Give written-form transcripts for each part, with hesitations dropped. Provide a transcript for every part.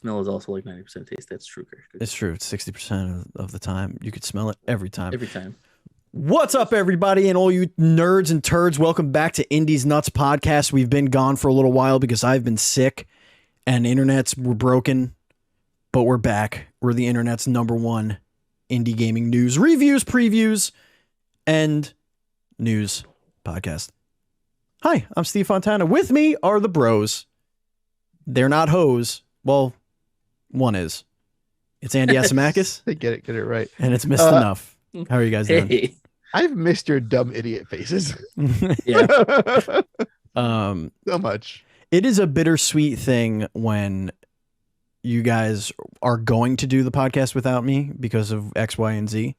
Smell is also like 90% taste. That's true. It's true. It's 60% of the time. You could smell it every time. Every time. What's up, everybody, and all you nerds and turds? Welcome back to Indie's Nuts podcast. We've been gone for a little while because I've been sick and internets were broken, but we're back. We're the internet's #1 indie gaming news, reviews, previews, and news podcast. Hi, I'm Steve Fontana. With me are the bros. They're not hoes. Well, one is. It's Andy Asimakis. They get it right. And it's Missed Enough. How are you guys doing? Hey. I've missed your dumb idiot faces. Yeah. So much. It is a bittersweet thing when you guys are going to do the podcast without me because of X, Y, and Z.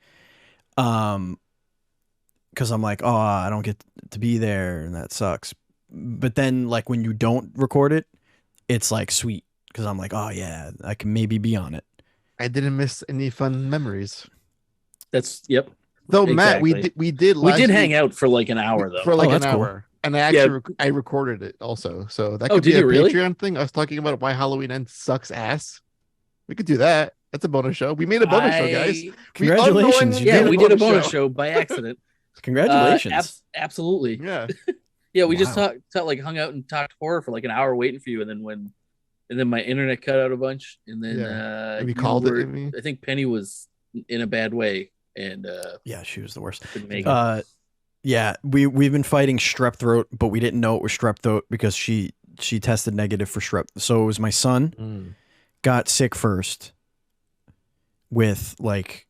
Because I'm like, oh, I don't get to be there, and that sucks. But then, like, when you don't record it, it's like sweet because I'm like, oh yeah, I can maybe be on it. I didn't miss any fun memories. Yep. Though exactly. Matt, we did hang out for like an hour though. for like an that's cool. hour, and I actually I recorded it also. So that could did be a you really? Patreon thing. I was talking about why Halloween Ends sucks ass. We could do that. That's a bonus show. We made a bonus show, guys. Congratulations. We did a bonus show by accident. Congratulations. Absolutely. Yeah. Yeah, we just hung out and talked horror for like an hour waiting for you, and then my internet cut out a bunch, and then we called it. I think Penny was in a bad way, and yeah, she was the worst. couldn't make it. Yeah, we've been fighting strep throat, but we didn't know it was strep throat because she tested negative for strep. So it was my son got sick first with like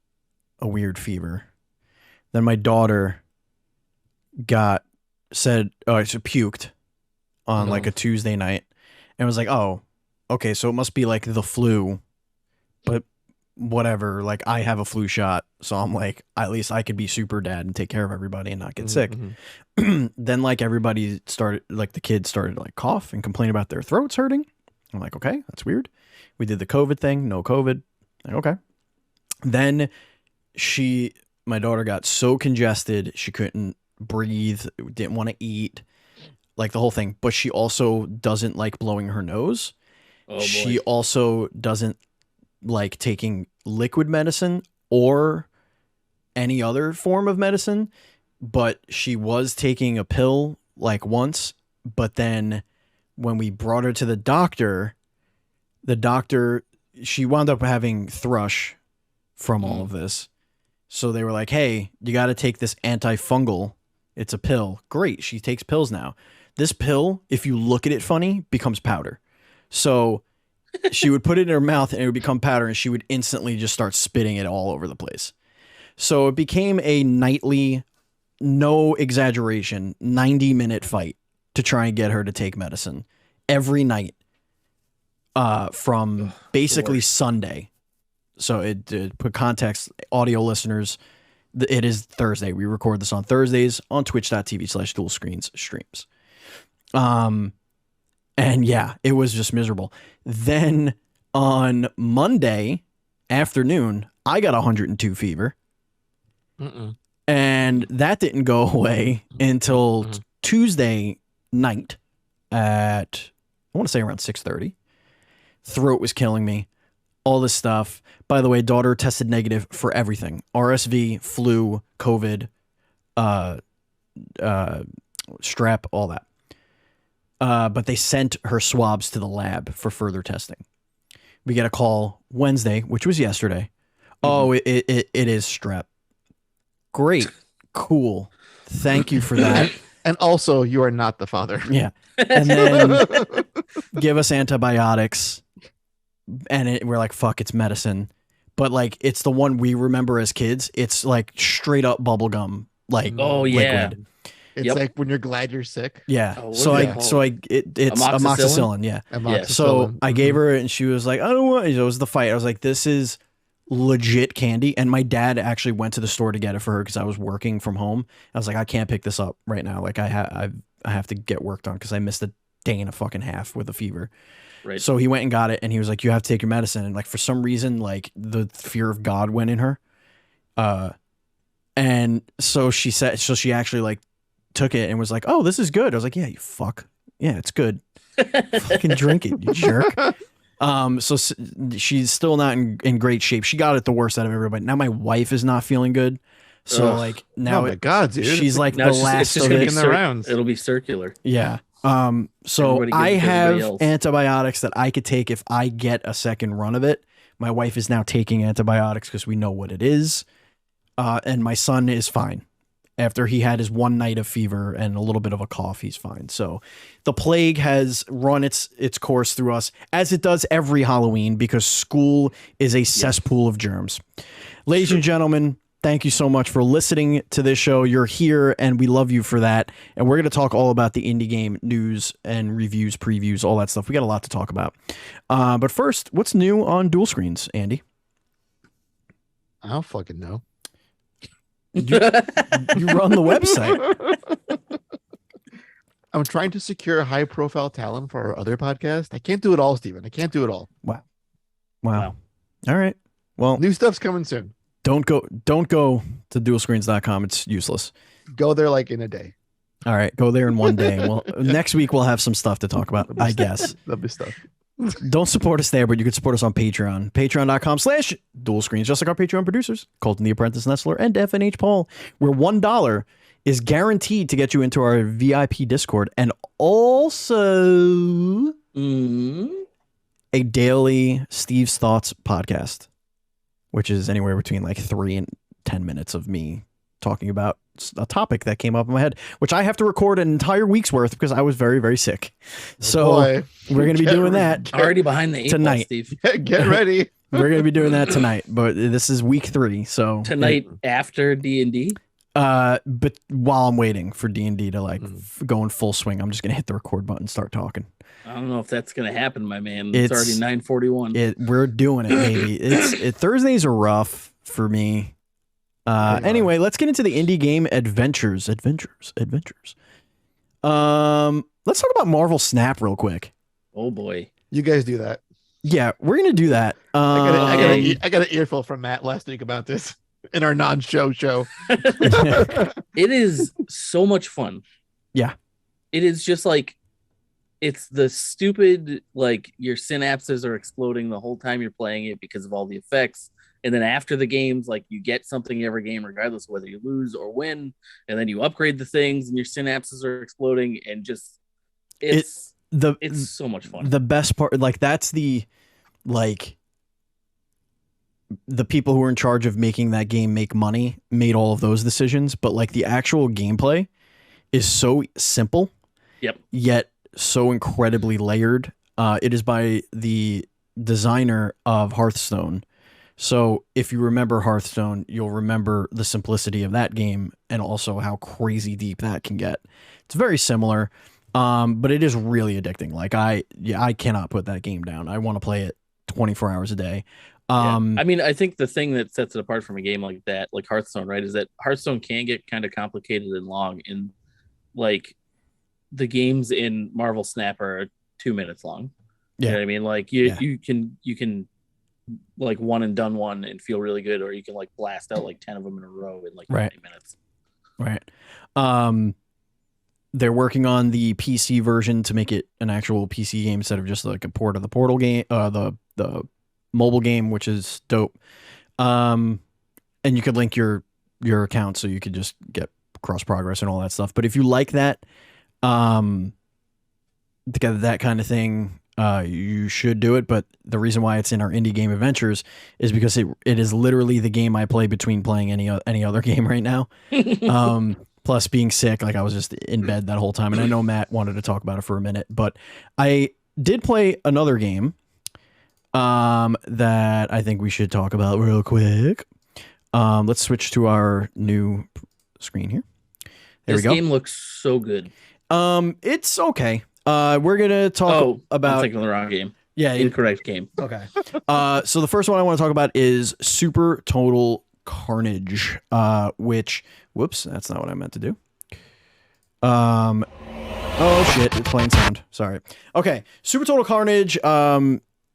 a weird fever. Then my daughter she puked on like a Tuesday night and was like, oh, okay, so it must be like the flu, but whatever, like I have a flu shot, so I'm like, at least I could be super dad and take care of everybody and not get sick. Then like everybody started, like the kids started to like cough and complain about their throats hurting. I'm like, okay, that's weird. We did the COVID thing, no COVID. Like, okay. Then my daughter got so congested she couldn't breathe, didn't want to eat, like the whole thing. But she also doesn't like blowing her nose. Oh, she also doesn't like taking liquid medicine or any other form of medicine, but she was taking a pill like once. But then when we brought her to the doctor, she wound up having thrush from all of this. So they were like, hey, you got to take this antifungal. It's a pill. Great. She takes pills now. This pill, if you look at it funny, becomes powder. So she would put it in her mouth and it would become powder, and she would instantly just start spitting it all over the place. So it became a nightly, no exaggeration, 90-minute fight to try and get her to take medicine every night from basically Sunday. So it put context, audio listeners, it is Thursday. We record this on Thursdays on twitch.tv/dual-screens streams. And yeah, it was just miserable. Then on Monday afternoon, I got 102 fever. And that didn't go away until Tuesday night at, I want to say around 6:30. Throat was killing me. All this stuff. By the way, daughter tested negative for everything. RSV, flu, COVID, strep, all that. But they sent her swabs to the lab for further testing. We get a call Wednesday, which was yesterday. Oh, it is strep. Great. Cool. Thank you for that. And also, you are not the father. Yeah. And then give us antibiotics. And we're like, fuck, it's medicine. But like, it's the one we remember as kids. It's like straight up bubble gum, like liquid. It's like when you're glad you're sick. Yeah. It's amoxicillin. Yeah. Amoxicillin. So I gave her it and she was like, I don't want it. It was the fight. I was like, this is legit candy. And my dad actually went to the store to get it for her because I was working from home. I was like, I can't pick this up right now. Like I have to get worked on because I missed a day and a fucking half with a fever. Right. So he went and got it and he was like, you have to take your medicine. And like, for some reason, like the fear of God went in her. And so she actually like took it and was like, oh, this is good. I was like, yeah, you fuck. Yeah, it's good. Fucking drink it, you jerk. So she's still not in great shape. She got it the worst out of everybody. Now my wife is not feeling good. So Ugh. like now, Oh my God, dude. she's like Now the last of gonna it. be the rounds. It'll be circular. Yeah. So Everybody I gives it to have everybody else. antibiotics that I could take if I get a second run of it. My wife is now taking antibiotics because we know what it is. And my son is fine. After he had his one night of fever and a little bit of a cough, he's fine. So the plague has run its course through us, as it does every Halloween, because school is a cesspool of germs. Ladies and gentlemen, thank you so much for listening to this show. You're here, and we love you for that. And we're going to talk all about the indie game news and reviews, previews, all that stuff. We got a lot to talk about. But first, what's new on dual screens, Andy? I don't fucking know. You run the website. I'm trying to secure high profile talent for our other podcast. I can't do it all, Steven. I can't do it all. Wow. All right. Well, New stuff's coming soon. don't go to dualscreens.com. It's useless. Go there like in a day. All right. Go there in one day. Well, next week we'll have some stuff to talk about, I guess. Lovely stuff. Don't support us there, but you can support us on Patreon. Patreon.com/dualscreens, just like our Patreon producers, Colton the Apprentice Nestler and FNH Paul, where $1 is guaranteed to get you into our VIP Discord, and also a daily Steve's Thoughts podcast, which is anywhere between like 3 and 10 minutes of me talking about a topic that came up in my head, which I have to record an entire week's worth because I was very, very sick. So we're going to be doing that Already behind the 8 ball, tonight. Steve. Get ready. We're going to be doing that tonight, but this is week 3. So Tonight after D&D. But while I'm waiting for D&D to like go in full swing, I'm just going to hit the record button and start talking. I don't know if that's going to happen, my man. It's already 9:41. We're doing it, baby. Thursdays are rough for me. Anyway, let's get into the indie game adventures. Let's talk about Marvel Snap real quick. Oh boy. You guys do that. Yeah, we're gonna do that. I got an earful from Matt last week about this in our non-show show. It is so much fun. Yeah. It is just like, it's the stupid, like your synapses are exploding the whole time you're playing it because of all the effects. And then after the games, like you get something every game, regardless of whether you lose or win. And then you upgrade the things and your synapses are exploding, and just it's so much fun. The best part, like that's the people who are in charge of making that game make money made all of those decisions. But like the actual gameplay is so simple. Yep. Yet so incredibly layered. It is by the designer of Hearthstone. So if you remember Hearthstone, you'll remember the simplicity of that game and also how crazy deep that can get. It's very similar, but it is really addicting. Like I cannot put that game down. I want to play it 24 hours a day. I mean, I think the thing that sets it apart from a game like that, like Hearthstone, right, is that Hearthstone can get kind of complicated and long, and like the games in Marvel Snap are 2 minutes long. Yeah. You know what I mean? Like you can like one and done one and feel really good, or you can like blast out like 10 of them in a row in like 20 minutes. Right. They're working on the PC version to make it an actual PC game instead of just like a port of the Portal game, the mobile game, which is dope. And you could link your account so you could just get cross progress and all that stuff. But if you like that, that kind of thing, you should do it. But the reason why it's in our indie game adventures is because it is literally the game I play between playing any other game right now. Plus being sick, like I was just in bed that whole time. And I know Matt wanted to talk about it for a minute, but I did play another game that I think we should talk about real quick. Let's switch to our new screen here. There we go. This game looks so good. It's okay. We're gonna talk about. I'm thinking of the wrong game. Yeah, incorrect game. Okay. So the first one I want to talk about is Super Total Carnage. Which, whoops, that's not what I meant to do. Oh shit, it's playing sound. Sorry. Okay, Super Total Carnage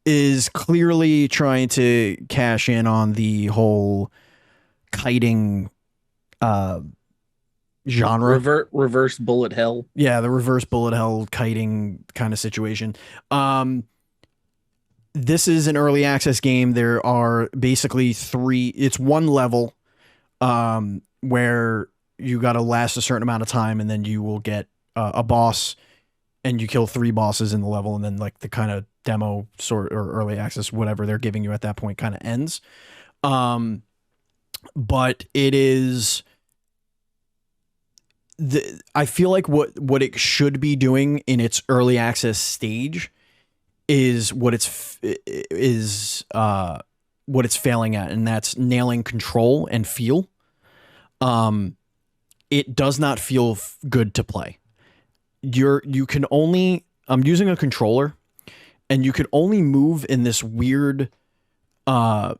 is clearly trying to cash in on the whole kiting genre. Reverse bullet hell. Yeah, the reverse bullet hell kiting kind of situation. this is an early access game. There are basically it's one level where you got to last a certain amount of time, and then you will get a boss, and you kill 3 bosses in the level, and then like the kind of demo sort or early access, whatever they're giving you at that point, kind of ends. But it is I feel like what it should be doing in its early access stage is what it's failing at, and that's nailing control and feel. It does not feel good to play. You can only, I'm using a controller, and you can only move in this weird diagonal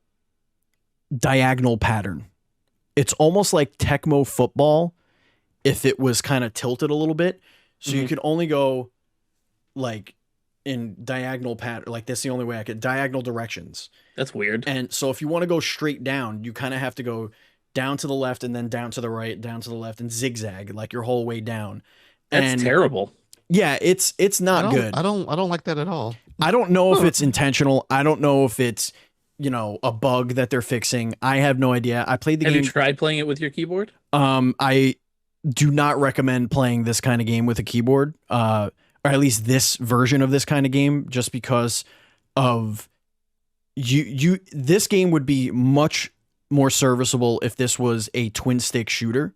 pattern. It's almost like Tecmo football if it was kind of tilted a little bit. So you could only go like in diagonal pattern, like that's the only way I could, diagonal directions. That's weird. And so if you want to go straight down, you kind of have to go down to the left and then down to the right, down to the left, and zigzag like your whole way down. That's terrible. Yeah, it's not good. I don't like that at all. I don't know if it's intentional. I don't know if it's, a bug that they're fixing. I have no idea. I played the game. Have you tried playing it with your keyboard? I do not recommend playing this kind of game with a keyboard, or at least this version of this kind of game, just because of this game would be much more serviceable if this was a twin stick shooter,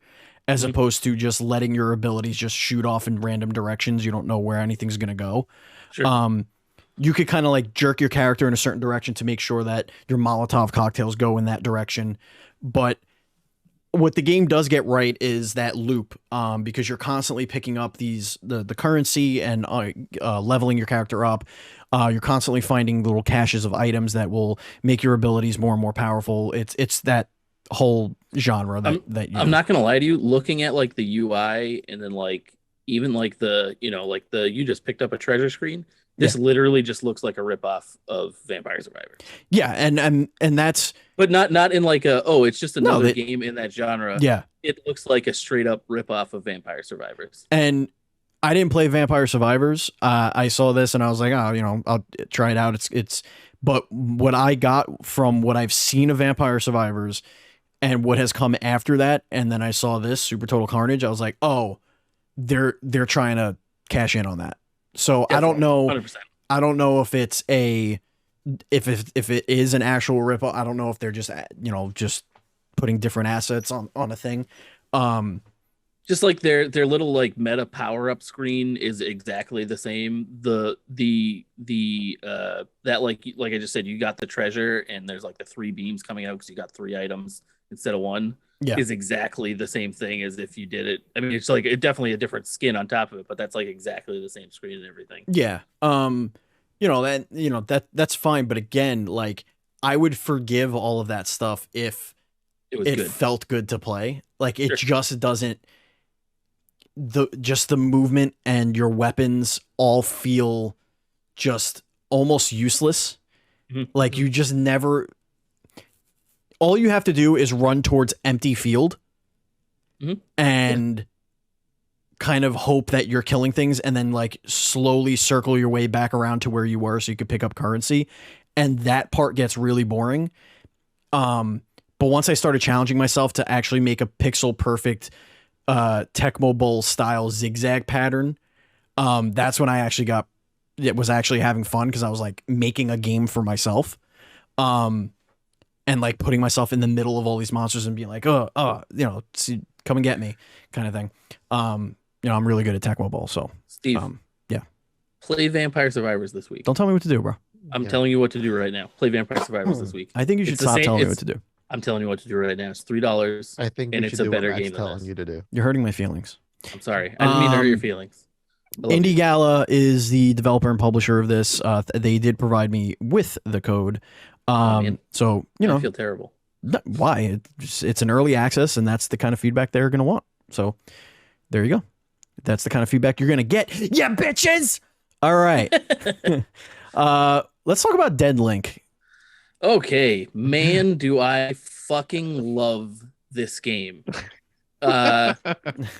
as opposed to just letting your abilities just shoot off in random directions. You don't know where anything's going to go. Sure. You could kind of like jerk your character in a certain direction to make sure that your Molotov cocktails go in that direction. But what the game does get right is that loop, because you're constantly picking up the currency and leveling your character up. You're constantly finding little caches of items that will make your abilities more and more powerful. It's that whole genre that I'm not gonna lie to you. Looking at like the UI and then like even like the you just picked up a treasure screen. This literally just looks like a ripoff of Vampire Survivors. Yeah, and that's, but not in like it's just another game in that genre. Yeah, it looks like a straight up ripoff of Vampire Survivors. And I didn't play Vampire Survivors. I saw this and I was like, I'll try it out. But what I got from what I've seen of Vampire Survivors and what has come after that, and then I saw this Super Total Carnage, I was like, oh, they're trying to cash in on that. So definitely, I don't know. 100%. I don't know if it's if it is an actual rip-off. I don't know if they're just just putting different assets on a thing. Just like their little like meta power-up screen is exactly the same. The that like I just said, you got the treasure and there's like the 3 beams coming out because you got 3 items instead of 1. Yeah. Is exactly the same thing as if you did it. I mean, it's like definitely a different skin on top of it, but that's like exactly the same screen and everything. Yeah. That's fine, but again, like I would forgive all of that stuff if it felt good to play. Like it just doesn't. The movement and your weapons all feel just almost useless. Like you just never. All you have to do is run towards empty field and kind of hope that you're killing things, and then like slowly circle your way back around to where you were so you could pick up currency. And that part gets really boring. But once I started challenging myself to actually make a pixel perfect Tecmo Bowl style zigzag pattern, that's when I actually was actually having fun, because I was like making a game for myself. And like putting myself in the middle of all these monsters and being like, come and get me, kind of thing. I'm really good at Tecmo Bowl, so Steve, play Vampire Survivors this week. Don't tell me what to do, bro. I'm telling you what to do right now. Play Vampire Survivors this week. I think you should stop telling me what to do. I'm telling you what to do right now. It's $3. I think, and it's a better game than this. You to do. You're hurting my feelings. I'm sorry. I didn't mean to hurt your feelings. Indie Gala is the developer and publisher of this. They did provide me with the code. So I feel terrible. Why? It's an early access, and that's the kind of feedback they're going to want. So there you go. That's the kind of feedback you're going to get. Yeah, bitches. All right. Let's talk about Dead Link. Okay, man, do I fucking love this game.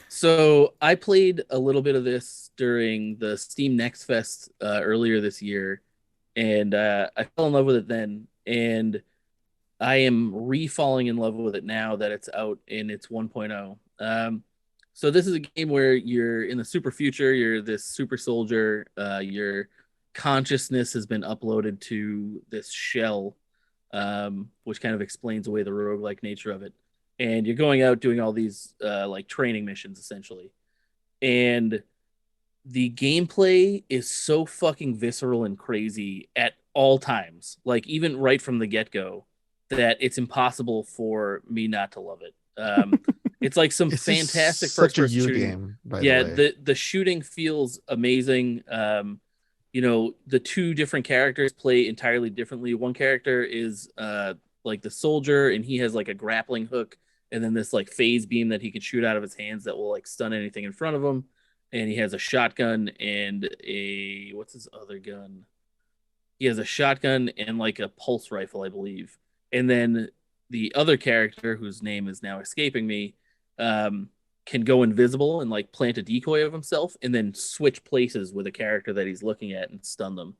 So I played a little bit of this during the Steam Next Fest earlier this year. and I fell in love with it then, and I am re-falling in love with it now that it's out in its 1.0. So this is a game where you're in the super future. You're this super soldier. Your consciousness has been uploaded to this shell, which kind of explains away the roguelike nature of it. And you're going out doing all these like training missions essentially. And the gameplay is so fucking visceral and crazy at all times, like even right from the get go, that it's impossible for me not to love it. It's like some It's just fantastic first such a person you shooting. game, by the Yeah, way. the shooting feels amazing. The two different characters play entirely differently. One character is like the soldier, and he has like a grappling hook, and then this like phase beam that he can shoot out of his hands that will like stun anything in front of him. And he has a shotgun and a what's his other gun? He has a shotgun and like a pulse rifle, I believe. And then the other character, whose name is now escaping me, um, can go invisible and like plant a decoy of himself, and then switch places with a character that he's looking at and stun them.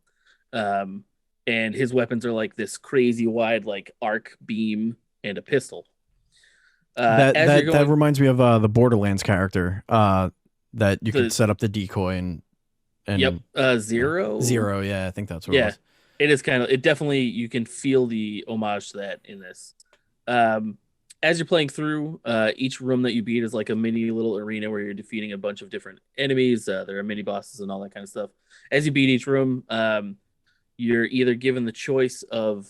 Um, and his weapons are like this crazy wide like arc beam and a pistol. That As you're that that going, reminds me of the Borderlands character. That you could the set up the decoy yep, and yeah. zero. Zero. Yeah, I think that's what it Yeah, was. it is kind of it definitely you can feel the homage to that in this. Um, as you're playing through, each room that you beat is like a mini little arena where you're defeating a bunch of different enemies. There are mini bosses and all that kind of stuff. As you beat each room, you're either given the choice of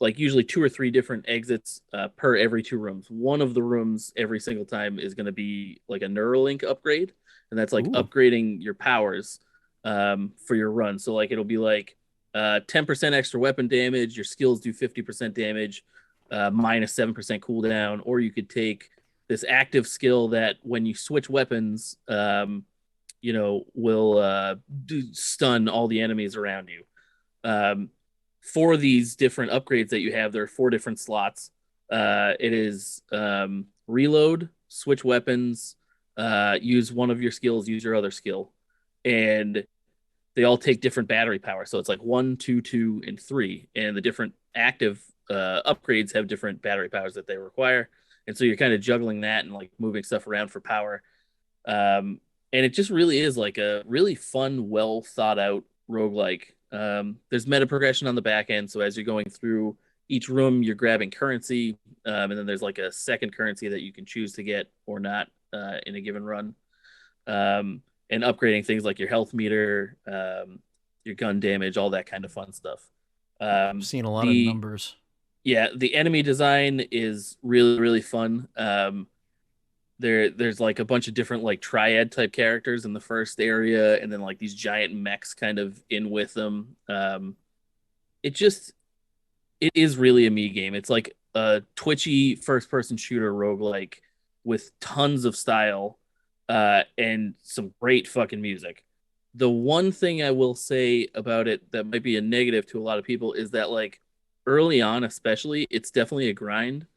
like usually two or three different exits per every two rooms. One of the rooms every single time is going to be like a Neuralink upgrade, and that's like Ooh. upgrading your powers for your run. So like it'll be like 10% extra weapon damage. Your skills do 50% damage, minus 7% cooldown. Or you could take this active skill that when you switch weapons, will stun all the enemies around you. Um, for these different upgrades that you have, there are four different slots. It is reload, switch weapons, use one of your skills, use your other skill, and they all take different battery power. So it's like 1, 2, 2, and 3, and the different active upgrades have different battery powers that they require, and so you're kind of juggling that and like moving stuff around for power. And it just really is like a really fun, well thought out roguelike. There's meta progression on the back end. So as you're going through each room, you're grabbing currency. And then there's like a second currency that you can choose to get or not in a given run. And upgrading things like your health meter, your gun damage, all that kind of fun stuff. I've Um, seen a lot of the numbers. Yeah, the enemy design is really really fun. There's like a bunch of different like triad type characters in the first area, and then like these giant mechs kind of in with them. It just it is really a me game. It's like a twitchy first person shooter roguelike with tons of style and some great fucking music. The one thing I will say about it that might be a negative to a lot of people is that like early on especially it's definitely a grind.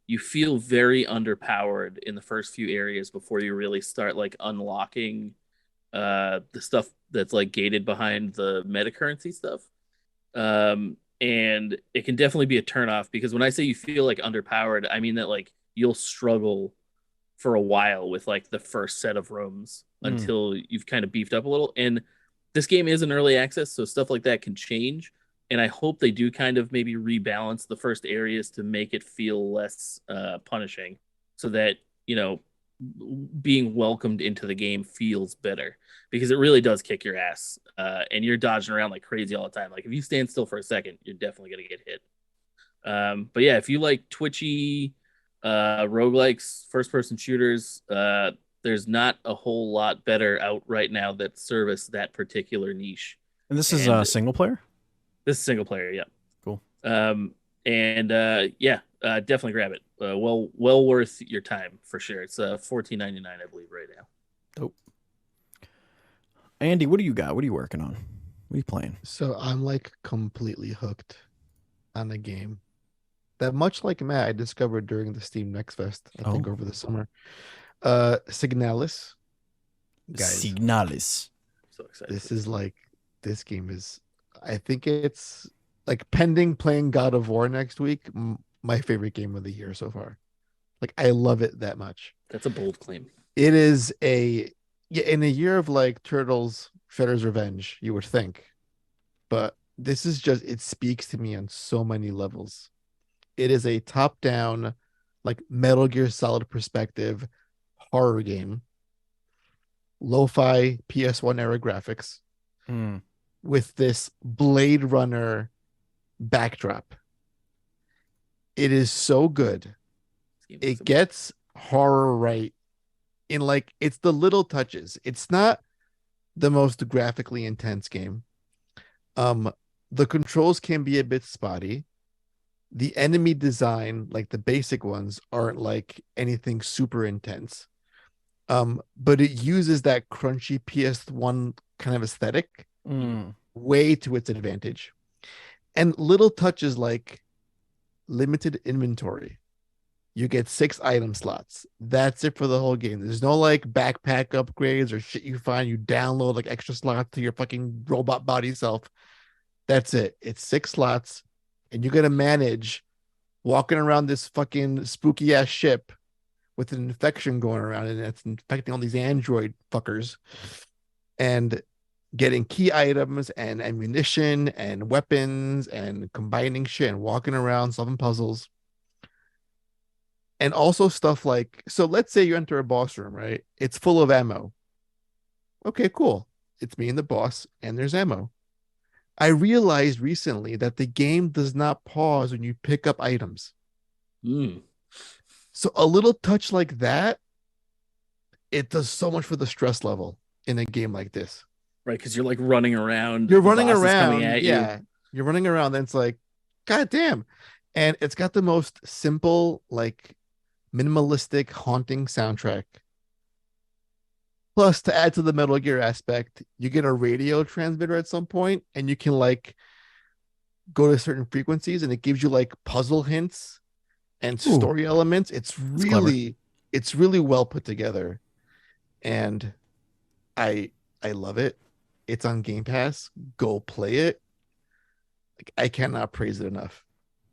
You feel very underpowered in the first few areas before you really start like unlocking the stuff that's like gated behind the meta currency stuff. And it can definitely be a turnoff because when I say you feel like underpowered, I mean that like you'll struggle for a while with like the first set of rooms Mm. until you've kind of beefed up a little. And this game is an early access, so stuff like that can change. And I hope they do kind of maybe rebalance the first areas to make it feel less punishing, so that being welcomed into the game feels better because it really does kick your ass, and you're dodging around like crazy all the time. Like if you stand still for a second, you're definitely gonna get hit. But yeah, if you like twitchy roguelikes, first person shooters, there's not a whole lot better out right now that service that particular niche. And this is And single player. this is single player, yeah. Cool. And yeah, definitely grab it. Well worth your time for sure. It's 14.99, I believe, right now. Dope. Andy, what do you got? What are you working on? What are you playing? So I'm like completely hooked on a game that, much like Matt, I discovered during the Steam Next Fest, I think Oh. over the summer. Signalis. Guys, Signalis. So excited. this is like, this game is I think it's like pending playing God of War next week, my favorite game of the year so far. Like I love it that much. That's a bold claim. It is a yeah, in a year of like Turtles, Shredder's Revenge, you would think, but this is just it speaks to me on so many levels. It is a top-down, like Metal Gear Solid perspective horror game, lo-fi PS1 era graphics Mm. with this Blade Runner backdrop. It is so good. It gets horror right in like it's the little touches. It's not the most graphically intense game. Um, the controls can be a bit spotty. The enemy design, like the basic ones, aren't like anything super intense. But it uses that crunchy PS1 kind of aesthetic way to its advantage. And little touches like limited inventory. You get 6 item slots. That's it for the whole game. There's no like backpack upgrades or shit you find. You download like extra slots to your fucking robot body self. That's it. It's 6 slots, and you're gonna manage walking around this fucking spooky ass ship with an infection going around, and it's infecting all these android fuckers, and getting key items and ammunition and weapons and combining shit and walking around solving puzzles. And also stuff like, so let's say you enter a boss room, right? It's full of ammo. Okay, cool. It's me and the boss, and there's ammo. I realized recently that the game does not pause when you pick up items. So a little touch like that, it does so much for the stress level in a game like this. Right, because you're like running around. You're running around. Yeah. You're running around. Then it's like, God damn. And it's got the most simple, like minimalistic, haunting soundtrack. Plus, to add to the Metal Gear aspect, you get a radio transmitter at some point, and you can like go to certain frequencies, and it gives you like puzzle hints and story elements. It's really well put together, and I love it. It's on Game Pass. Go play it. Like, I cannot praise it enough.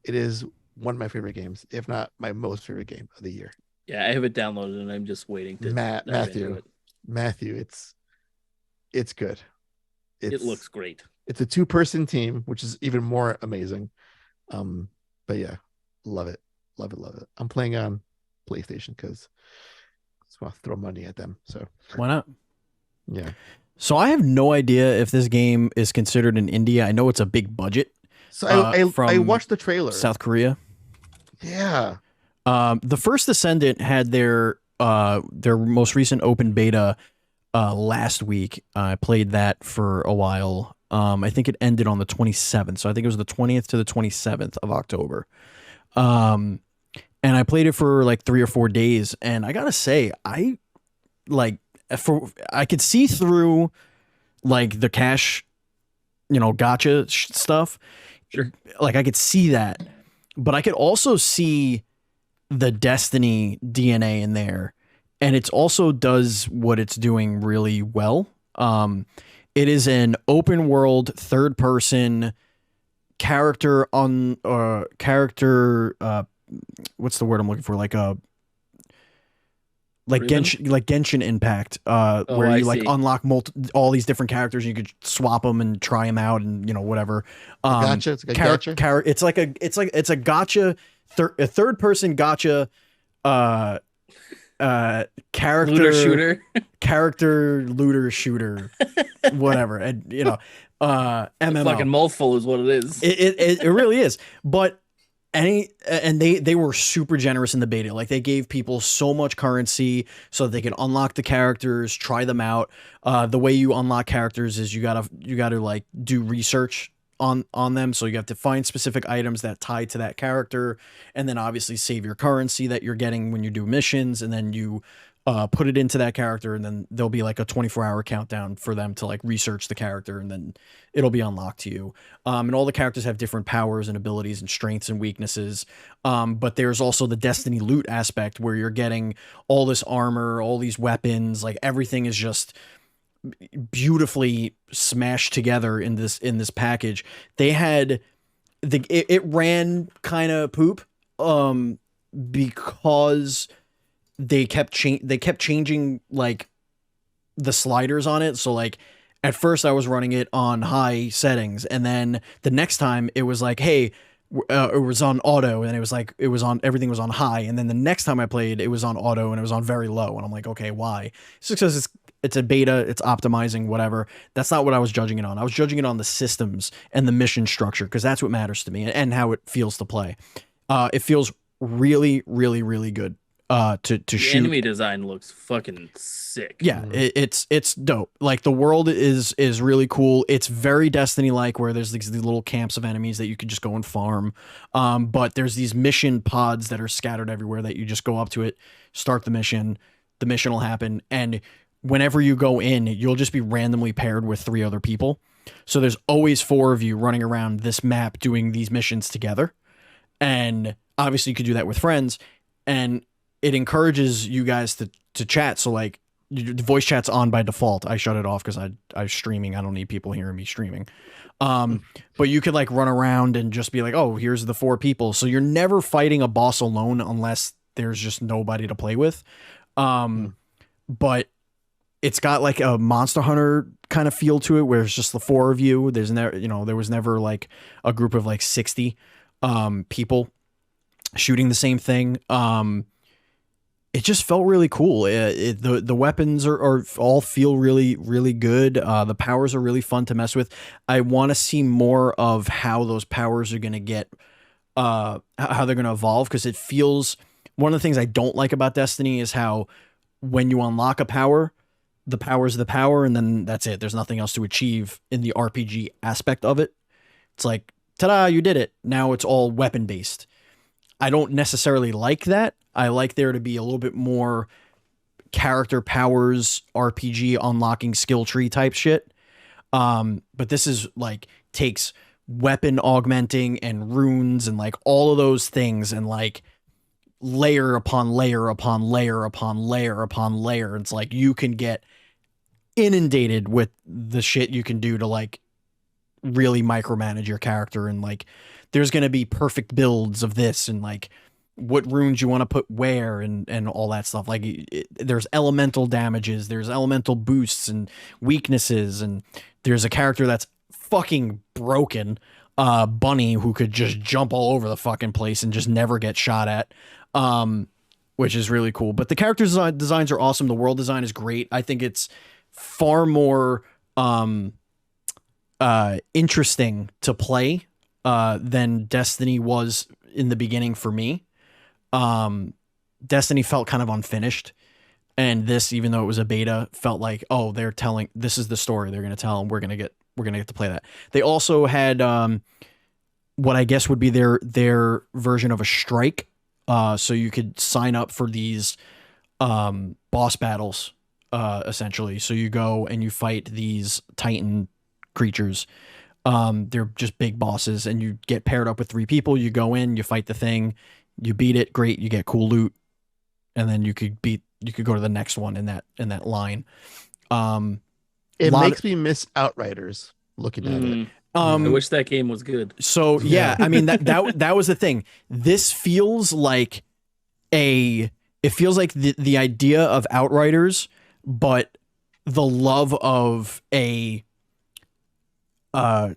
It is one of my favorite games, if not my most favorite game of the year. Yeah, I have it downloaded, and I'm just waiting to Matthew, it's good. It looks great. It's a 2-person team, which is even more amazing. But yeah, love it. I'm playing on PlayStation because I just want to throw money at them. So why not? Yeah. So I have no idea if this game is considered an indie. I know it's a big budget. So I watched the trailer. South Korea. Yeah. The First Descendant had their most recent open beta last week. I played that for a while. I think it ended on the 27th, so I think it was the 20th to the 27th of October. And I played it for like 3 or 4 days, and I gotta say, I could see through like the cash, gotcha stuff. Sure. Like I could see that, but I could also see the Destiny DNA in there, and it also does what it's doing really well. It is an open world, third person character what's the word I'm looking for? Like Genshin Impact, where you like unlock all these different characters, and you could swap them and try them out, and whatever. Gotcha. It's like a gotcha. It's a gotcha, a third person gotcha, character looter shooter, whatever, and MMO. Fucking mouthful is what it is. It really is, but. They were super generous in the beta. Like they gave people so much currency so that they could unlock the characters, try them out. The way you unlock characters is you gotta like do research on them. So you have to find specific items that tie to that character, and then obviously save your currency that you're getting when you do missions, and then you put it into that character, and then there'll be like a 24-hour countdown for them to like research the character, and then it'll be unlocked to you. And all the characters have different powers and abilities and strengths and weaknesses. But there's also the Destiny loot aspect where you're getting all this armor, all these weapons, like everything is just beautifully smashed together in this package. They had it ran kind of poop because they kept changing like the sliders on it. So like at first I was running it on high settings, and then the next time it was like, hey, it was on auto, and it was like everything was on high, and then the next time I played it was on auto and it was on very low, and I'm like, okay, why? It's because it's a beta, it's optimizing, whatever. That's not what I was judging it on. I was judging it on the systems and the mission structure, because that's what matters to me, and how it feels to play. It feels really, really, really good. To shoot. Enemy design looks fucking sick. Yeah, it's dope. Like the world is really cool. It's very Destiny like, where there's these little camps of enemies that you can just go and farm. But there's these mission pods that are scattered everywhere that you just go up to it, start the mission will happen, and whenever you go in, you'll just be randomly paired with 3 other people. So there's always 4 of you running around this map doing these missions together. And obviously you could do that with friends, and it encourages you guys to chat. So like the voice chat's on by default. I shut it off because I'm streaming. I don't need people hearing me streaming. But you could like run around and just be like, oh, here's the 4 people. So you're never fighting a boss alone unless there's just nobody to play with. But it's got like a Monster Hunter kind of feel to it, where it's just the 4 of you. There's never, there was never like a group of like 60 people shooting the same thing. It just felt really cool. The weapons are all feel really, really good. The powers are really fun to mess with. I want to see more of how those powers are going to get, how they're going to evolve, because it feels, one of the things I don't like about Destiny is how when you unlock a power, the power's the power, and then that's it. There's nothing else to achieve in the RPG aspect of it. It's like, ta-da, you did it. Now it's all weapon-based. I don't necessarily like that. I like there to be a little bit more character powers, RPG unlocking skill tree type shit. But this is like takes weapon augmenting and runes and like all of those things and like layer upon layer upon layer upon layer upon layer. It's like you can get inundated with the shit you can do to like really micromanage your character, and like there's going to be perfect builds of this and like what runes you want to put where and all that stuff. Like there's elemental damages, there's elemental boosts and weaknesses, and there's a character that's fucking broken, Bunny, who could just jump all over the fucking place and just never get shot at, which is really cool. But the character designs are awesome. The world design is great. I think it's far more interesting to play than Destiny was in the beginning for me. Destiny felt kind of unfinished, and this, even though it was a beta, felt like, oh, they're telling, this is the story they're going to tell, and we're going to get to play that. They also had what I guess would be their version of a strike, so you could sign up for these boss battles, essentially. So you go and you fight these Titan creatures. They're just big bosses, and you get paired up with 3 people. You go in, you fight the thing, you beat it, great, you get cool loot, and then you could go to the next one in that line. It makes me miss Outriders looking at it. I wish that game was good. So yeah, I mean that was the thing. This feels like the idea of Outriders, but the love of a it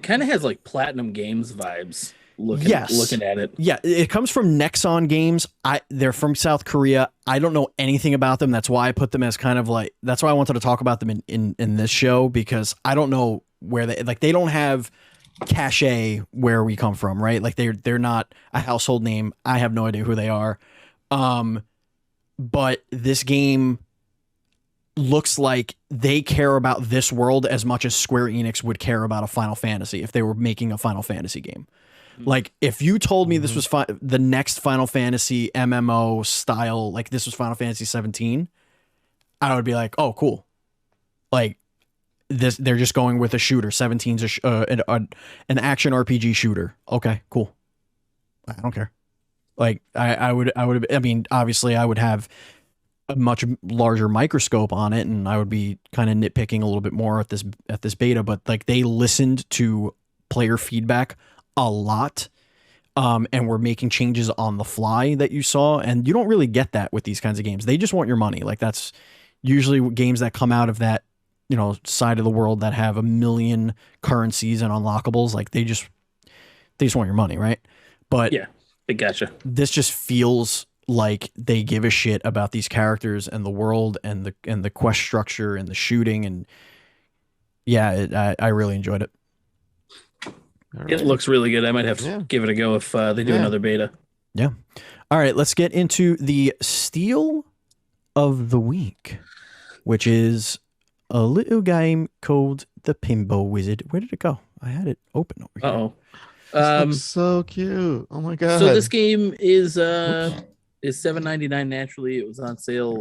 kind of has like Platinum Games vibes. Looking at it. Yeah, it comes from Nexon Games. They're from South Korea. I don't know anything about them. That's why I put them as kind of like, that's why I wanted to talk about them in this show, because I don't know where they don't have cachet where we come from, right? Like they're not a household name. I have no idea who they are. But this game looks like they care about this world as much as Square Enix would care about a Final Fantasy if they were making a Final Fantasy game. Like if you told me this was the next Final Fantasy MMO style, like this was Final Fantasy 17, I would be like, oh, cool. Like this, they're just going with a shooter. 17's an action RPG shooter. Okay, cool. I don't care. Like I mean, obviously I would have a much larger microscope on it, and I would be kind of nitpicking a little bit more at this beta, but like they listened to player feedback a lot, and were making changes on the fly that you saw, and you don't really get that with these kinds of games. They just want your money. Like that's usually games that come out of that, side of the world that have a million currencies and unlockables. Like they just want your money, right? But yeah, I gotcha. This just feels like they give a shit about these characters and the world and the quest structure and the shooting, and yeah, I really enjoyed it. It looks really good. I might have to give it a go if they do another beta. Yeah. All right, let's get into the steal of the week, which is a little game called The Pinball Wizard. Where did it go? I had it open over here. Uh-oh. This looks so cute. Oh my god. So this game is $7.99 naturally. It was on sale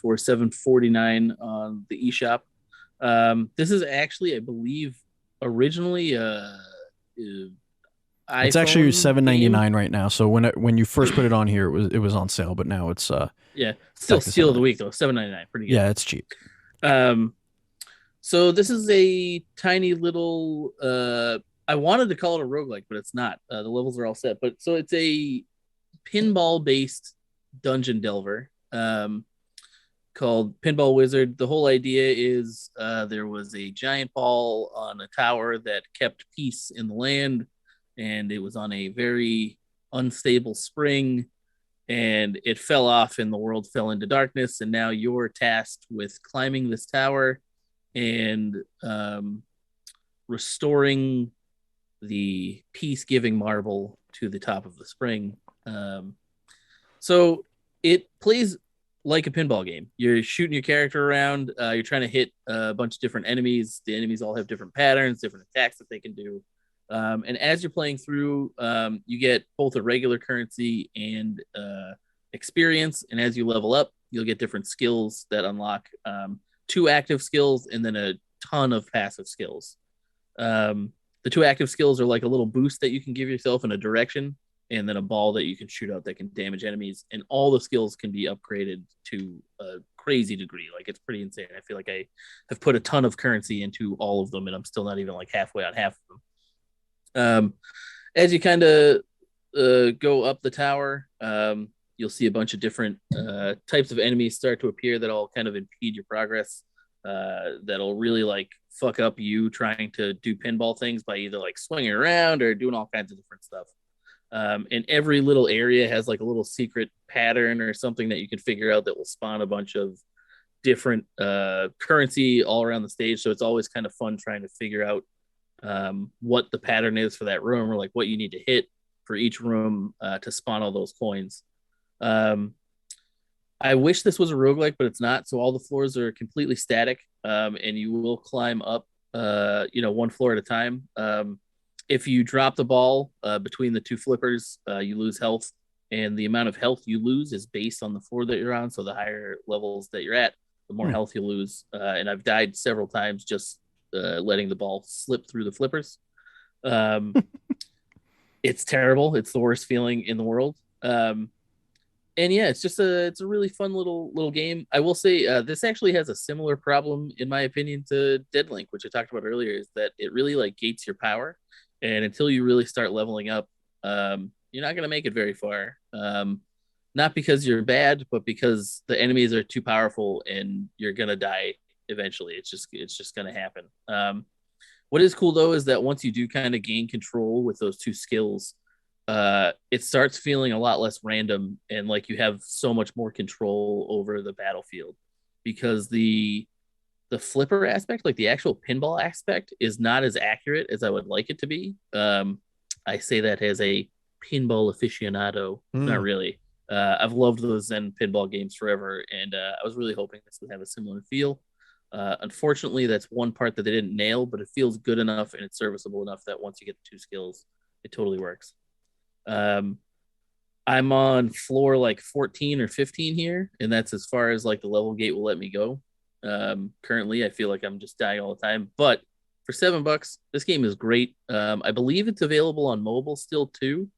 for $7.49 on the eShop. This is actually, I believe, originally it's actually $7.99 right now. So when you first put it on here, it was on sale, but now it's still steal of the week though. $7.99, pretty good. Yeah, it's cheap. So this is a tiny little I wanted to call it a roguelike, but it's not. The levels are all set. But so it's a pinball-based dungeon delver called Pinball Wizard. The whole idea is there was a giant ball on a tower that kept peace in the land, and it was on a very unstable spring, and it fell off, and the world fell into darkness, and now you're tasked with climbing this tower and restoring the peace-giving marble to the top of the spring. So it plays like a pinball game. You're shooting your character around. You're trying to hit a bunch of different enemies. The enemies all have different patterns, different attacks that they can do. And as you're playing through, you get both a regular currency and experience. And as you level up, you'll get different skills that unlock 2 active skills and then a ton of passive skills. The 2 active skills are like a little boost that you can give yourself in a direction, and then a ball that you can shoot out that can damage enemies. And all the skills can be upgraded to a crazy degree. Like it's pretty insane. I feel like I have put a ton of currency into all of them, and I'm still not even like halfway on half of them. As you kind of go up the tower, you'll see a bunch of different types of enemies start to appear that all kind of impede your progress. That'll really like fuck up you trying to do pinball things by either like swinging around or doing all kinds of different stuff. And every little area has like a little secret pattern or something that you can figure out that will spawn a bunch of different currency all around the stage. So it's always kind of fun trying to figure out what the pattern is for that room, or like what you need to hit for each room to spawn all those coins. I wish this was a roguelike, but it's not. So all the floors are completely static, and you will climb up, one floor at a time. If you drop the ball between the 2 flippers, you lose health, and the amount of health you lose is based on the floor that you're on. So the higher levels that you're at, the more health you lose. And I've died several times just letting the ball slip through the flippers. It's terrible. It's the worst feeling in the world. And yeah, it's a really fun little game. I will say this actually has a similar problem, in my opinion, to Deadlink, which I talked about earlier, is that it really like gates your power. And until you really start leveling up, you're not going to make it very far. Not because you're bad, but because the enemies are too powerful and you're going to die eventually. It's just going to happen. What is cool, though, is that once you do kind of gain control with those 2 skills, it starts feeling a lot less random, and like you have so much more control over the battlefield, because the flipper aspect, like the actual pinball aspect, is not as accurate as I would like it to be. I say that as a pinball aficionado. Not really. I've loved those Zen pinball games forever, and I was really hoping this would have a similar feel. Unfortunately, that's one part that they didn't nail, but it feels good enough and it's serviceable enough that once you get the 2 skills, it totally works. I'm on floor like 14 or 15 here, and that's as far as like the level gate will let me go. Currently, I feel like I'm just dying all the time, but for $7, this game is great. I believe it's available on mobile still too.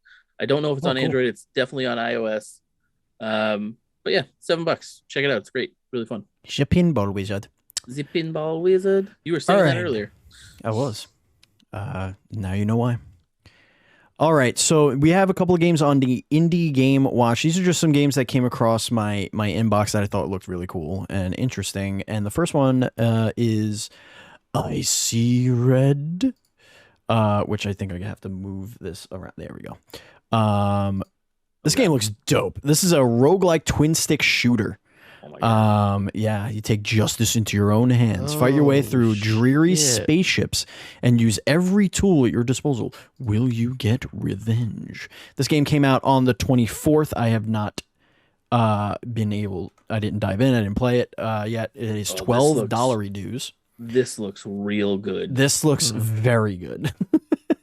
I don't know if it's on Android. It's definitely on iOS. But But yeah, $7. Check it out. It's great. Really fun. He's a pinball wizard. The Pinball Wizard. You were saying that earlier. I was. Now you know why. All right, so we have a couple of games on the Indie Game Watch. These are just some games that came across my inbox that I thought looked really cool and interesting. And the first one is Icy Red, which I think I have to move this around. There we go. This game looks dope. This is a roguelike twin stick shooter. Oh my God. Yeah, you take justice into your own hands, fight your way through dreary spaceships, and use every tool at your disposal. Will you get revenge? This game came out on the 24th. I have not been able. I didn't dive in. I didn't play it yet. It is $12 dues. This looks real good. This looks very good.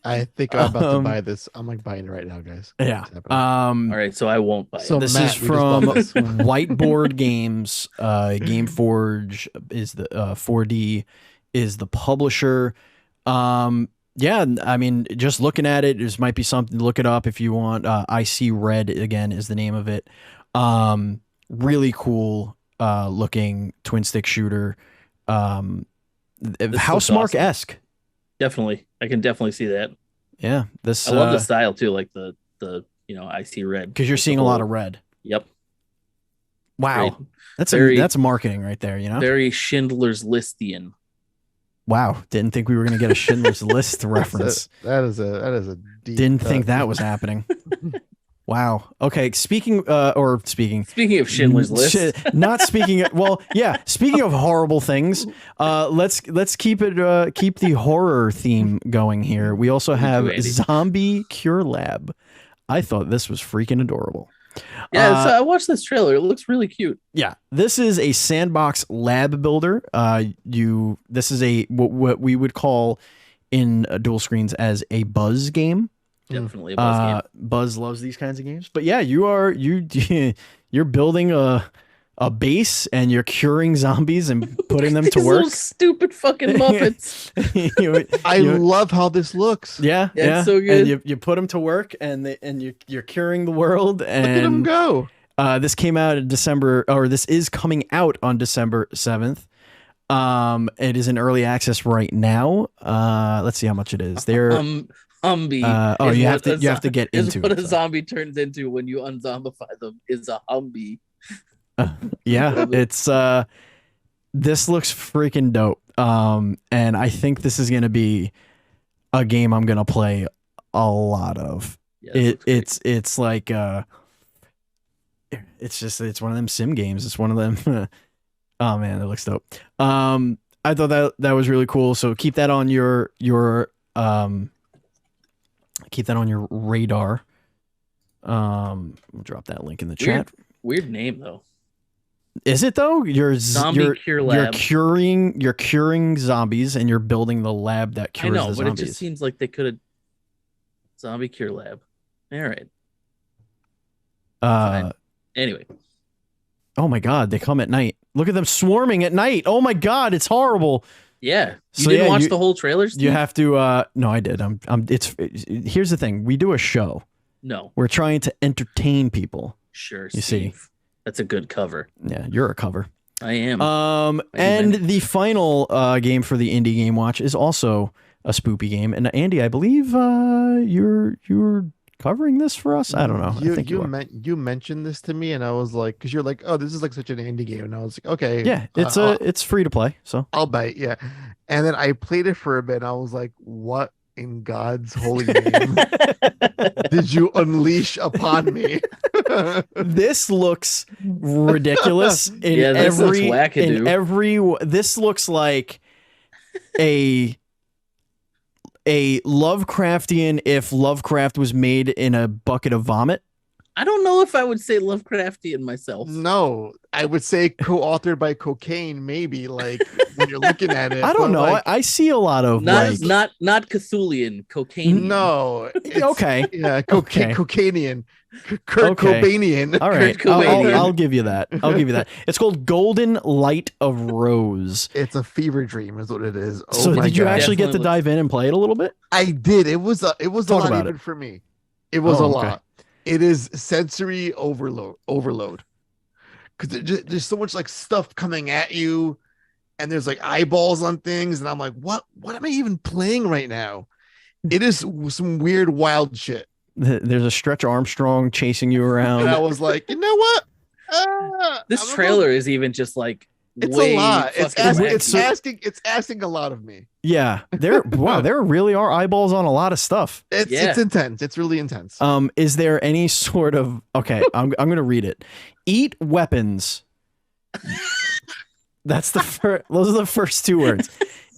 I think I'm about to buy this. I'm like buying it right now, guys. Yeah. All right, so I won't buy it. So This Matt, is from Whiteboard Games. GameForge is the 4D is the publisher. Yeah, I mean, just looking at it, this might be something to look it up if you want. Icy Red again is the name of it. Really cool looking twin stick shooter. Housemarque-esque. Definitely. I can definitely see that. Yeah. I love the style too, like the icy red. Because you're seeing a lot of red. Yep. Wow. Great. That's marketing right there, you know? Very Schindler's Listian. Wow. Didn't think we were gonna get a Schindler's List reference. That is a deep Didn't think that was happening. Wow. Okay. Speaking of Schindler's List, not speaking. Well, yeah. Speaking of horrible things, let's keep the horror theme going here. We also have Zombie Cure Lab. I thought this was freaking adorable. Yeah. So I watched this trailer. It looks really cute. Yeah. This is a sandbox lab builder. This is what we would call in dual screens as a buzz game. Definitely a Buzz game. Buzz loves these kinds of games. But yeah, you're building a base and you're curing zombies and putting them to work. Little stupid fucking Muppets. I love how this looks. Yeah, it's so good. And you put them to work and you're curing the world. And look at them go. This came out in December, or this is coming out on December 7th. It is in early access right now. Let's see how much it is. Humby. You have to get into what it. A zombie turns into when you unzombify them is a Humby. Yeah, it's this looks freaking dope. And I think this is gonna be a game I'm gonna play a lot of. Yeah, it's like it's one of them sim games. It's one of them. Oh man, it looks dope. I thought that was really cool. So keep that on your radar. We'll drop that link in the chat. Weird name though. Is it though? You're Cure Lab. You're curing zombies and you're building the lab that cures the zombies. But it just seems like they could have Zombie Cure Lab. All right. Anyway. Oh my god, they come at night. Look at them swarming at night. Oh my god, it's horrible. Yeah. You didn't watch the whole trailer, Steve? You have to no, I did. Here's the thing. We do a show. No. We're trying to entertain people. Sure, you Steve. see. That's a good cover. Yeah, you're a cover. I am. And the final game for the Indie Game Watch is also a spoopy game. And Andy, I believe you're covering this for us. I don't know. You mentioned this to me, and I was like, because you're like, oh, this is like such an indie game, and I was like, okay, yeah, it's free to play, so I'll bite, yeah. And then I played it for a bit, and I was like, what in God's holy name did you unleash upon me? This looks ridiculous this looks wackadoo. This looks like a Lovecraftian if Lovecraft was made in a bucket of vomit. I don't know if I would say Lovecraftian myself. No, I would say co-authored by cocaine, maybe, like when you're looking at it. I don't know. Like, I see a lot of not Cthulian, cocaine. No. Okay. Yeah, cocainian. Kurt Cobainian. All right. I'll give you that. It's called Golden Light of Rose. It's a fever dream is what it is. Oh so did you actually Definitely get to dive in and play it a little bit? I did. It was a lot even for me. It was a lot. It is sensory overload. because there's so much like stuff coming at you, and there's like eyeballs on things, and I'm like, what am I even playing right now? It is some weird, wild shit. There's a Stretch Armstrong chasing you around. And I was like, you know what? This trailer is even just like it's way a lot. It's wacky. asking a lot of me. Yeah, there really are eyeballs on a lot of stuff. It's intense. It's really intense. Is there any sort of I'm gonna read it. Eat weapons. That's the first. Those are the first two words.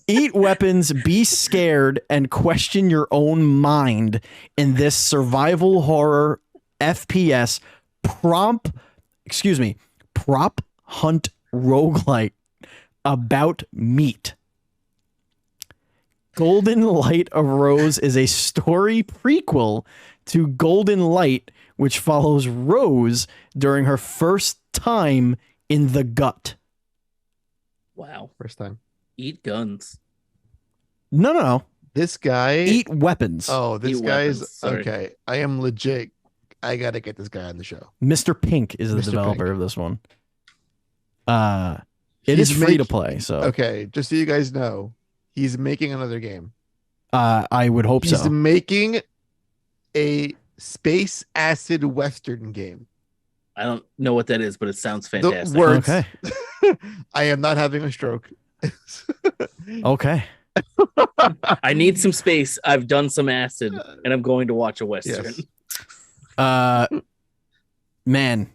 Eat weapons, be scared, and question your own mind in this survival horror FPS prop hunt roguelite about meat. Golden Light of Rose is a story prequel to Golden Light, which follows Rose during her first time in the gut. Wow. First time. Eat guns. No. This guy eat weapons. Oh, this guy's sorry. Okay. I am legit. I gotta get this guy on the show. Mr. Pink is the developer of this one. It is free to play. So okay, just so you guys know, he's making another game. I would hope so. He's making a space acid western game. I don't know what that is, but it sounds fantastic. The words. Okay. I am not having a stroke. Okay. I need some space. I've done some acid, and I'm going to watch a western. Yes. Man,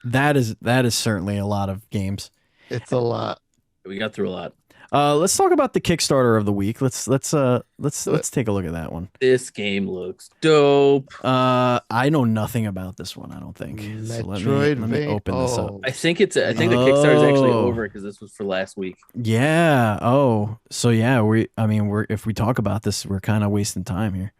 that is certainly a lot of games. It's a lot. We got through a lot. Let's talk about the Kickstarter of the week. Let's take a look at that one. This game looks dope. I know nothing about this one. I don't think. So let me open this up. I think the Kickstarter is actually over because this was for last week. Yeah. Oh, so yeah. If we talk about this, we're kind of wasting time here.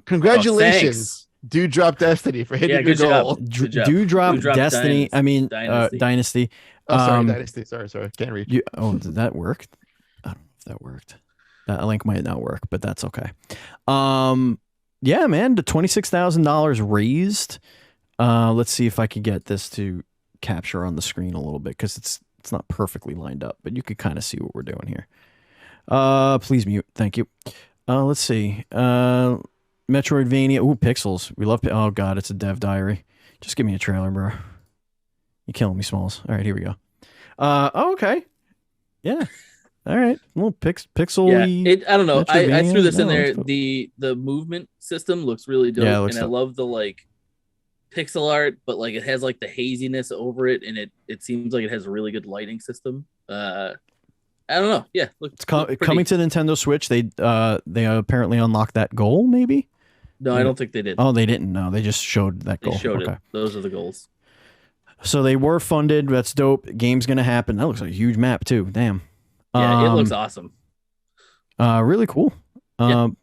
Congratulations, Dewdrop Destiny, for hitting your goal. Dewdrop Destiny. Dynasty. Oh, sorry, Dynasty. Sorry. Can't reach. Did that work? I don't know if that worked. That link might not work, but that's okay. Yeah, man, the $26,000 raised. Let's see if I can get this to capture on the screen a little bit because it's not perfectly lined up, but you could kind of see what we're doing here. Please mute. Thank you. Let's see. Metroidvania. Ooh, pixels. We love. Oh God, it's a dev diary. Just give me a trailer, bro. You're killing me, Smalls. All right, here we go. Okay. Yeah. All right. A little pixel. Yeah. I don't know. I threw this in there. The movement system looks really dope, and I love the like pixel art, but like it has like the haziness over it, and it seems like it has a really good lighting system. I don't know. Yeah, it's coming to Nintendo Switch. They apparently unlocked that goal. Maybe. No, I don't think they did. Oh, they didn't. No, they just showed that goal. They showed it. Those are the goals. So they were funded. That's dope. Game's gonna happen. That looks like a huge map too. Damn. Yeah, it looks awesome. Really cool. Po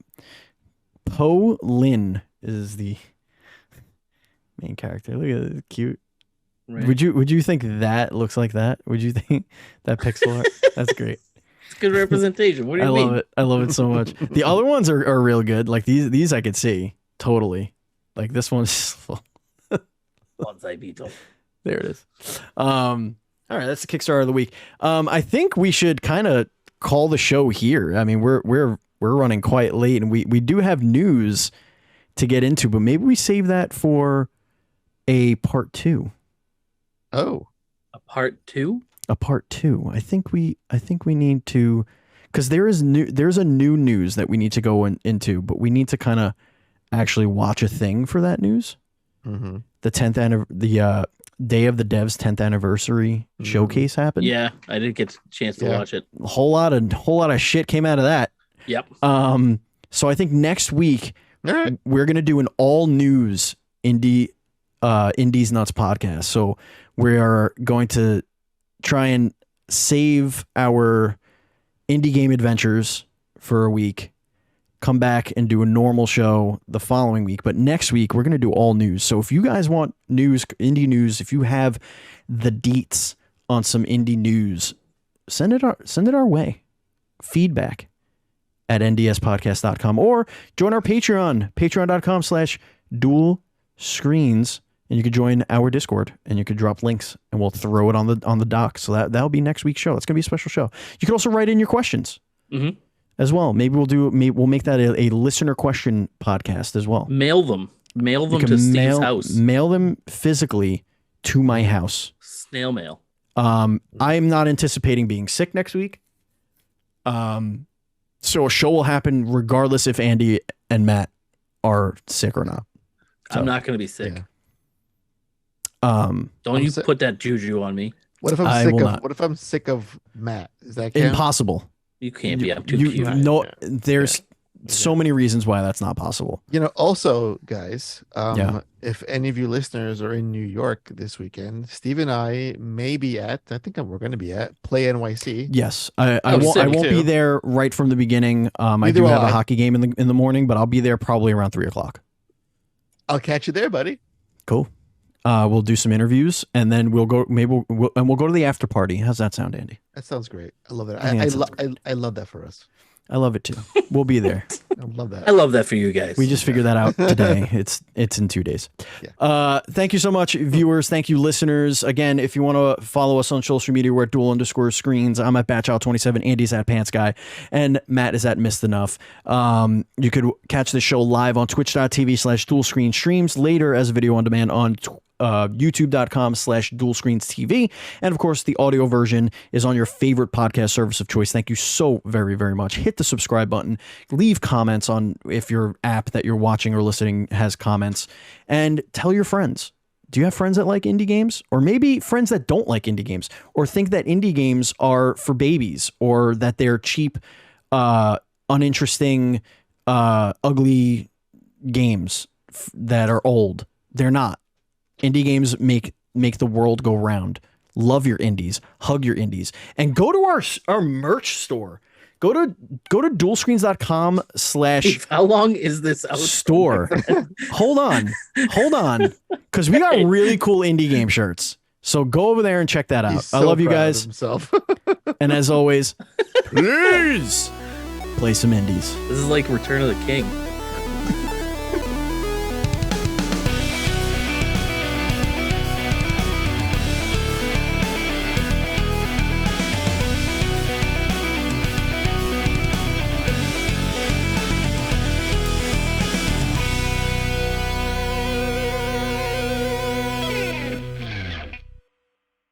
Lin is the main character. Look at it, cute. Right. Would you think that looks like that? Would you think that pixel art? That's great. It's good representation. What do you mean? Love it. I love it so much. The other ones are real good. Like these I could see totally. Like this one's Bonsai Beetle. There it is. All right, that's the Kickstarter of the week. I think we should kind of call the show here. I mean, we're running quite late, and we do have news to get into, but maybe we save that for a part 2. Oh, a part 2? A part 2. I think we need to, because there's a new news that we need to go into, but we need to kind of actually watch a thing for that news. Mm-hmm. The Day of the Devs 10th anniversary showcase happened. Yeah, I didn't get a chance to watch it. A whole lot of shit came out of that. Yep. So I think next week we're gonna do an all news Indies Nutz podcast. So we are going to try and save our indie game adventures for a week, come back and do a normal show the following week. But next week we're going to do all news. So if you guys want news, indie news, if you have the deets on some indie news, send it our way. Feedback at ndspodcast.com or join our Patreon, patreon.com/dual screens. and you could join our Discord, and you could drop links, and we'll throw it on the doc. So that'll be next week's show. That's gonna be a special show. You can also write in your questions as well. Maybe we'll make that a listener question podcast as well. Mail them to Steve's house. Mail them physically to my house. Snail mail. I'm not anticipating being sick next week. So a show will happen regardless if Andy and Matt are sick or not. So, I'm not going to be sick. Yeah. Don't you put that juju on me. What if I'm sick of Matt? Is that count? Impossible? You can't be. I'm too cute. No, there's so many reasons why that's not possible. Also, guys, if any of you listeners are in New York this weekend, Steve and I may be I think we're going to be at Play NYC. Yes, I won't be there right from the beginning. I do have a hockey game in the morning, but I'll be there probably around 3:00. I'll catch you there, buddy. Cool. We'll do some interviews, and then we'll go to the after party. How's that sound, Andy? That sounds great. I love it. I love that for us. I love it too. We'll be there. I love that. I love that for you guys. We just figured that out today. It's in 2 days. Yeah. Thank you so much, viewers. Thank you, listeners. Again, if you want to follow us on social media, we're at dual_screens. I'm at Batchow27. Andy's at Pants Guy, and Matt is at Missed Enough. You could catch the show live on twitch.tv/dualscreen streams, later as a video on demand on youtube.com/dualscreens.tv. And of course, the audio version is on your favorite podcast service of choice. Thank you so very, very much. Hit the subscribe button, leave comments on if your app that you're watching or listening has comments, and tell your friends. Do you have friends that like indie games, or maybe friends that don't like indie games, or think that indie games are for babies, or that they're cheap, uninteresting, ugly games that are old? They're not. Indie games make the world go round. Love your indies, hug your indies, and go to our merch store. Go to dualscreens.com/ How long is this out store? Hold on, because we got really cool indie game shirts. So go over there and check that out. I love you guys. And as always, please play some indies. This is like Return of the King.